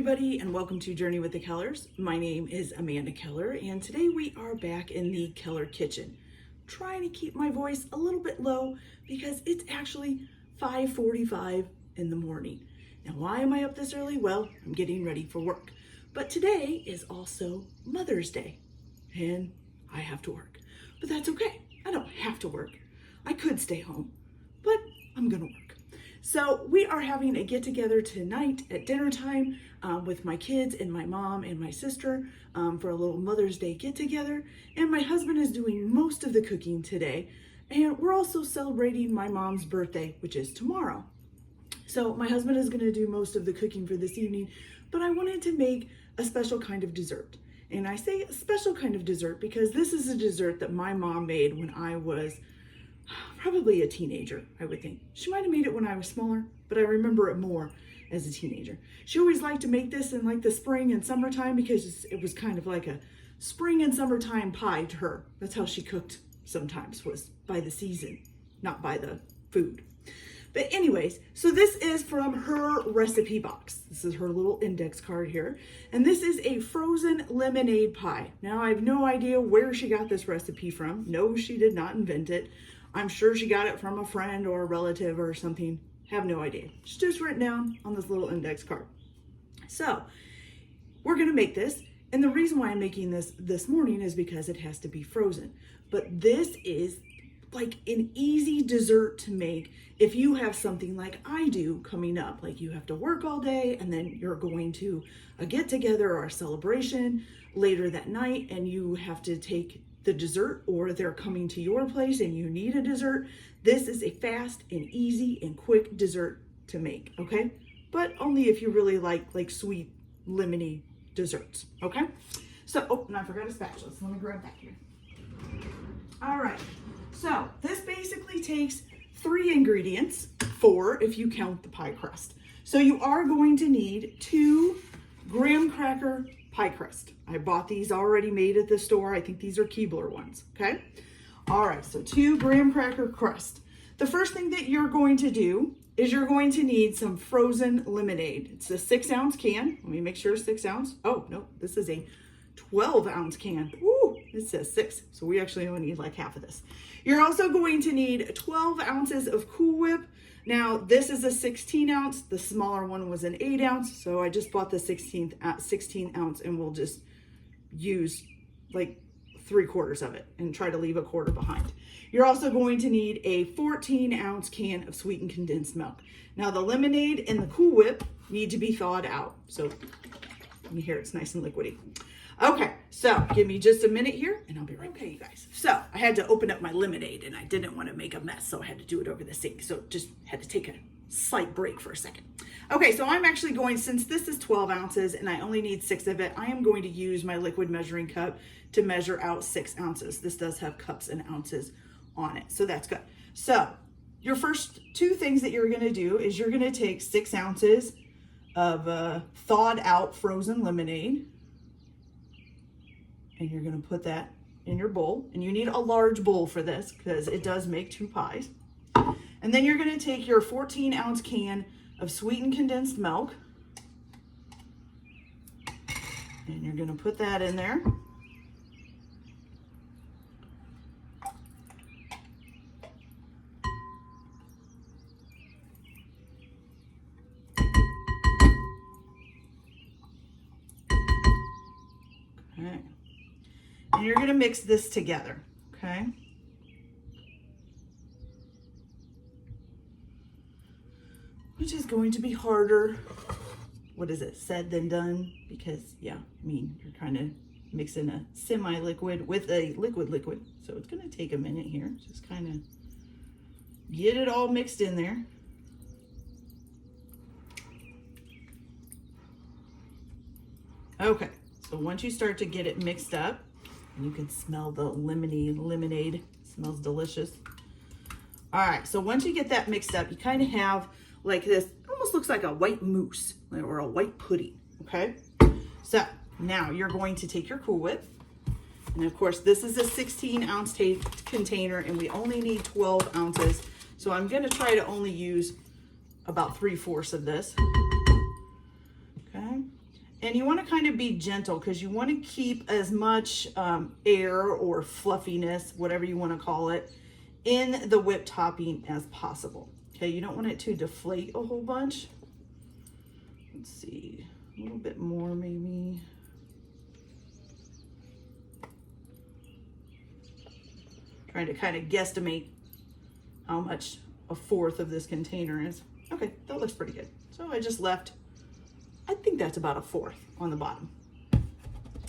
everybody, and welcome to Journey with the Kellers. My name is Amanda Keller, and today we are back in the Keller kitchen. Trying to keep my voice a little bit low because it's actually 5:45 in the morning. Now, why am I up this early? Well, I'm getting ready for work. But today is also Mother's Day, and I have to work. But that's okay. I don't have to work. I could stay home, but I'm gonna work. So we are having a get together tonight at dinner time with my kids and my mom and my sister for a little Mother's Day get together. And my husband is doing most of the cooking today. And we're also celebrating my mom's birthday, which is tomorrow. So my husband is gonna do most of the cooking for this evening, but I wanted to make a special kind of dessert. And I say a special kind of dessert because this is a dessert that my mom made when I was probably a teenager, I would think. She might have made it when I was smaller, but I remember it more as a teenager. She always liked to make this in like the spring and summertime because it was kind of like a spring and summertime pie to her. That's how she cooked sometimes, was by the season, not by the food. But anyways, so this is from her recipe box. This is her little index card here. And this is a frozen lemonade pie. Now I have no idea where she got this recipe from. No, she did not invent it. I'm sure she got it from a friend or a relative or something. Have no idea. It's just written down on this little index card. So we're gonna make this. And the reason why I'm making this morning is because it has to be frozen. But this is like an easy dessert to make if you have something like I do coming up, like you have to work all day and then you're going to a get together or a celebration later that night and you have to take the dessert, or they're coming to your place and you need a dessert. This is a fast and easy and quick dessert to make, okay? But only if you really like sweet lemony desserts, okay? So, oh, and I forgot a spatula, so let me grab that here. All right, so this basically takes 3 ingredients, 4 if you count the pie crust. So you are going to need 2 graham cracker pie crust. I bought these already made at the store. I think these are Keebler ones, okay? All right, so 2 graham cracker crust. The first thing that you're going to do is you're going to need some frozen lemonade. It's a 6-ounce can. Let me make sure 6 ounce. Oh, no, this is a 12-ounce can. Woo, it says 6, so we actually only need like half of this. You're also going to need 12 ounces of Cool Whip. Now, this is a 16 ounce. The smaller one was an 8 ounce. So I just bought the 16 ounce and we'll just use like 3/4 of it and try to leave a quarter behind. You're also going to need a 14 ounce can of sweetened condensed milk. Now the lemonade and the Cool Whip need to be thawed out. So let me hear it's nice and liquidy. Okay, so give me just a minute here and I'll be right back, you guys. So I had to open up my lemonade and I didn't want to make a mess, so I had to do it over the sink. So just had to take a slight break for a second. Okay, so I'm actually going, since this is 12 ounces and I only need 6 of it, I am going to use my liquid measuring cup to measure out 6 ounces. This does have cups and ounces on it, so that's good. So your first 2 things that you're gonna do is you're gonna take 6 ounces of thawed out frozen lemonade, and you're gonna put that in your bowl. And you need a large bowl for this because it does make 2 pies. And then you're gonna take your 14 ounce can of sweetened condensed milk. And you're gonna put that in there. Okay. And you're gonna mix this together, okay? Which is going to be harder, what is it, said than done, because yeah, I mean, you're kind of mixing a semi-liquid with a liquid. So it's gonna take a minute here, just kind of get it all mixed in there. Okay, so once you start to get it mixed up, and you can smell the lemonade, it smells delicious. All right, so once you get that mixed up, you kind of have like this, almost looks like a white mousse or a white pudding, okay? So now you're going to take your Cool Whip, and of course this is a 16 ounce container and we only need 12 ounces. So I'm gonna try to only use about 3/4 of this, okay? And you want to kind of be gentle because you want to keep as much air or fluffiness, whatever you want to call it, in the whipped topping as possible. Okay, you don't want it to deflate a whole bunch. Let's see, a little bit more maybe. Trying to kind of guesstimate how much a fourth of this container is. Okay, that looks pretty good. So I just left, I think that's about a fourth on the bottom.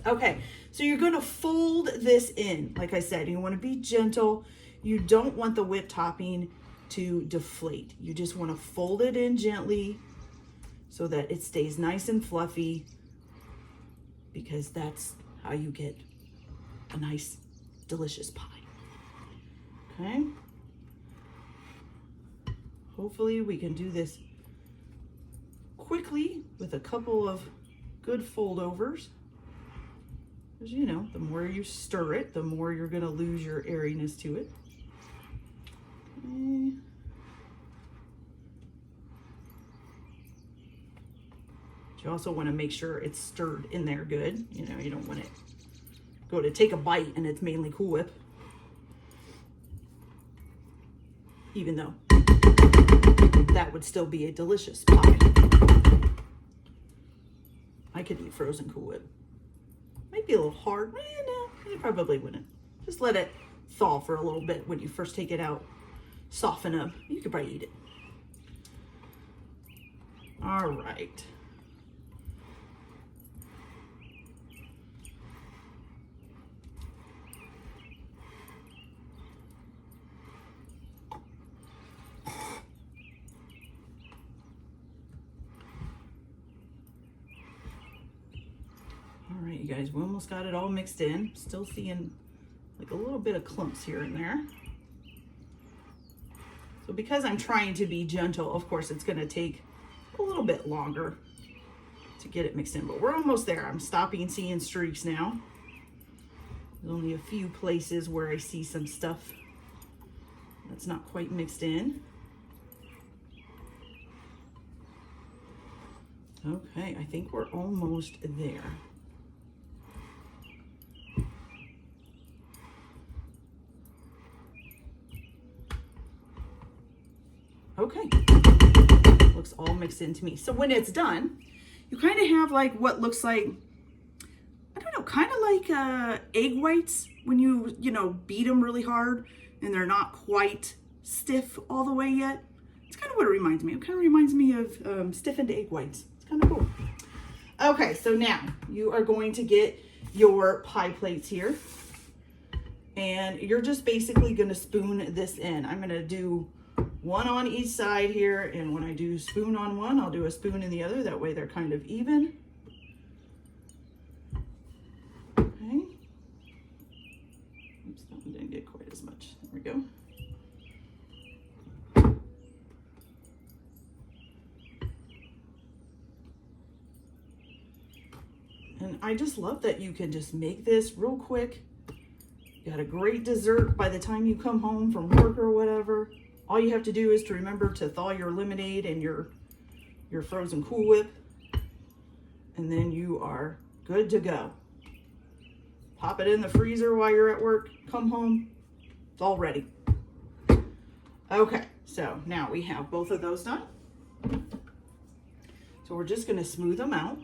Okay, so you're gonna fold this in. Like I said, you wanna be gentle. You don't want the whipped topping to deflate. You just wanna fold it in gently so that it stays nice and fluffy, because that's how you get a nice, delicious pie. Okay. Hopefully we can do this quickly with a couple of good foldovers. Because you know, the more you stir it, the more you're gonna lose your airiness to it. Okay. You also want to make sure it's stirred in there good. You know, you don't want it go to take a bite and it's mainly Cool Whip. Even though that would still be a delicious pie. I could eat frozen Cool Whip. Might be a little hard. No, you probably wouldn't. Just let it thaw for a little bit when you first take it out. Soften up. You could probably eat it. All right. All right, you guys, we almost got it all mixed in. Still seeing like a little bit of clumps here and there. So because I'm trying to be gentle, of course, it's gonna take a little bit longer to get it mixed in, but we're almost there. I'm stopping seeing streaks now. There's only a few places where I see some stuff that's not quite mixed in. Okay, I think we're almost there. Okay, looks all mixed in to me. So when it's done, you kind of have like what looks like, I don't know, kind of like egg whites when you beat them really hard and they're not quite stiff all the way yet. It's kind of what it reminds me. It kind of reminds me of stiffened egg whites. It's kind of cool. Okay, so now you are going to get your pie plates here and you're just basically going to spoon this in. I'm going to do one on each side here, and when I do spoon on one, I'll do a spoon in the other. That way they're kind of even. Okay. Oops, that one didn't get quite as much. There we go. And I just love that you can just make this real quick. You got a great dessert by the time you come home from work or whatever. All you have to do is to remember to thaw your lemonade and your frozen Cool Whip, and then you are good to go. Pop it in the freezer while you're at work, come home, it's all ready. Okay, so now we have both of those done. So we're just gonna smooth them out.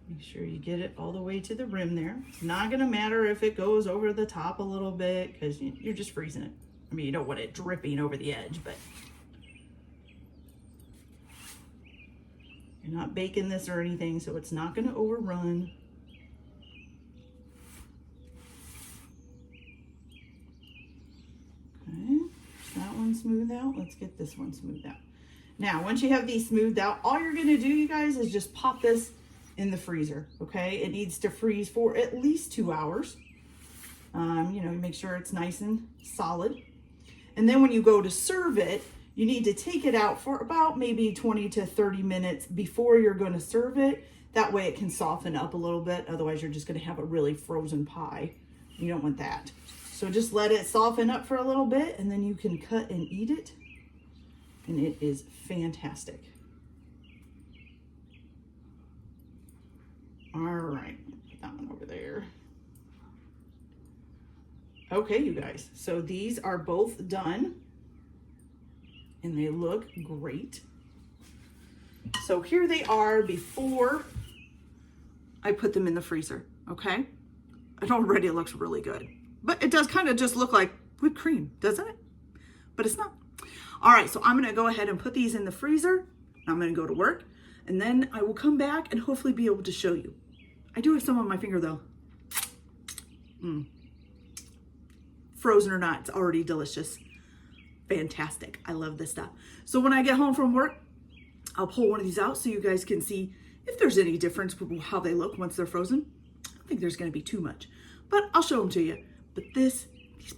Make sure you get it all the way to the rim there. It's not gonna matter if it goes over the top a little bit because you're just freezing it. I mean, you don't want it dripping over the edge, but you're not baking this or anything, so it's not gonna overrun. Okay, that one smoothed out. Let's get this one smoothed out. Now, once you have these smoothed out, all you're gonna do, you guys, is just pop this in the freezer. Okay, it needs to freeze for at least 2 hours. Make sure it's nice and solid. And then when you go to serve it, you need to take it out for about maybe 20 to 30 minutes before you're going to serve it. That way it can soften up a little bit. Otherwise you're just gonna have a really frozen pie. You don't want that. So just let it soften up for a little bit and then you can cut and eat it. And it is fantastic. All right, put that one over there. Okay, you guys, so these are both done and they look great. So here they are before I put them in the freezer, okay? And already it looks really good, but it does kind of just look like whipped cream, doesn't it? But it's not. All right, so I'm gonna go ahead and put these in the freezer. I'm gonna go to work and then I will come back and hopefully be able to show you. I do have some on my finger though. Frozen or not, it's already delicious. Fantastic, I love this stuff. So when I get home from work, I'll pull one of these out so you guys can see if there's any difference with how they look once they're frozen. I don't think there's gonna be too much, but I'll show them to you. But these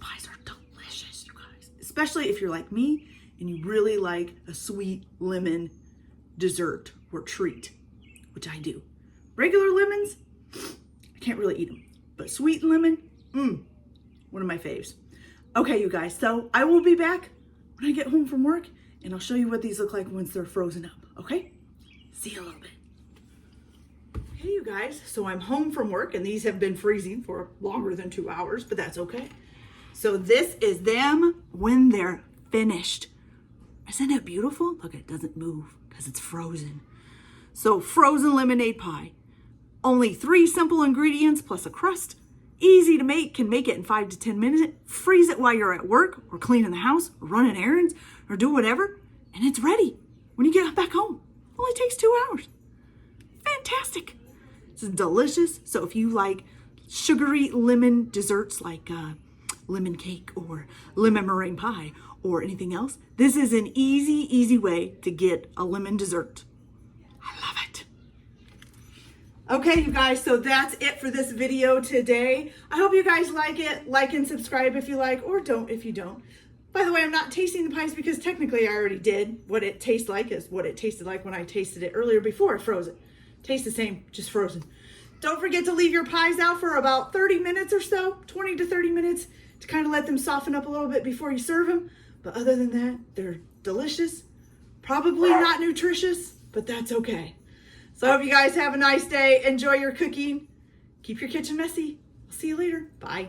pies are delicious, you guys. Especially if you're like me and you really like a sweet lemon dessert or treat, which I do. Regular lemons, I can't really eat them, but sweet lemon, one of my faves. Okay, you guys, so I will be back when I get home from work and I'll show you what these look like once they're frozen up, okay? See you a little bit. Hey, you guys, so I'm home from work and these have been freezing for longer than 2 hours, but that's okay. So this is them when they're finished. Isn't it beautiful? Look, it doesn't move because it's frozen. So frozen lemonade pie. Only 3 simple ingredients plus a crust. Easy to make, can make it in 5 to 10 minutes. Freeze it while you're at work or cleaning the house or running errands or do whatever. And it's ready when you get back home. Only takes 2 hours. Fantastic. This is delicious. So if you like sugary lemon desserts like lemon cake or lemon meringue pie or anything else, this is an easy way to get a lemon dessert. I love it. Okay, you guys, so that's it for this video today. I hope you guys like it. Like and subscribe if you like, or don't if you don't. By the way, I'm not tasting the pies because technically I already did. What it tastes like is what it tasted like when I tasted it earlier before I froze it. Tastes the same, just frozen. Don't forget to leave your pies out for about 30 minutes or so, 20 to 30 minutes, to kind of let them soften up a little bit before you serve them. But other than that, they're delicious. Probably not nutritious, but that's okay. So I hope you guys have a nice day. Enjoy your cooking. Keep your kitchen messy. I'll see you later. Bye.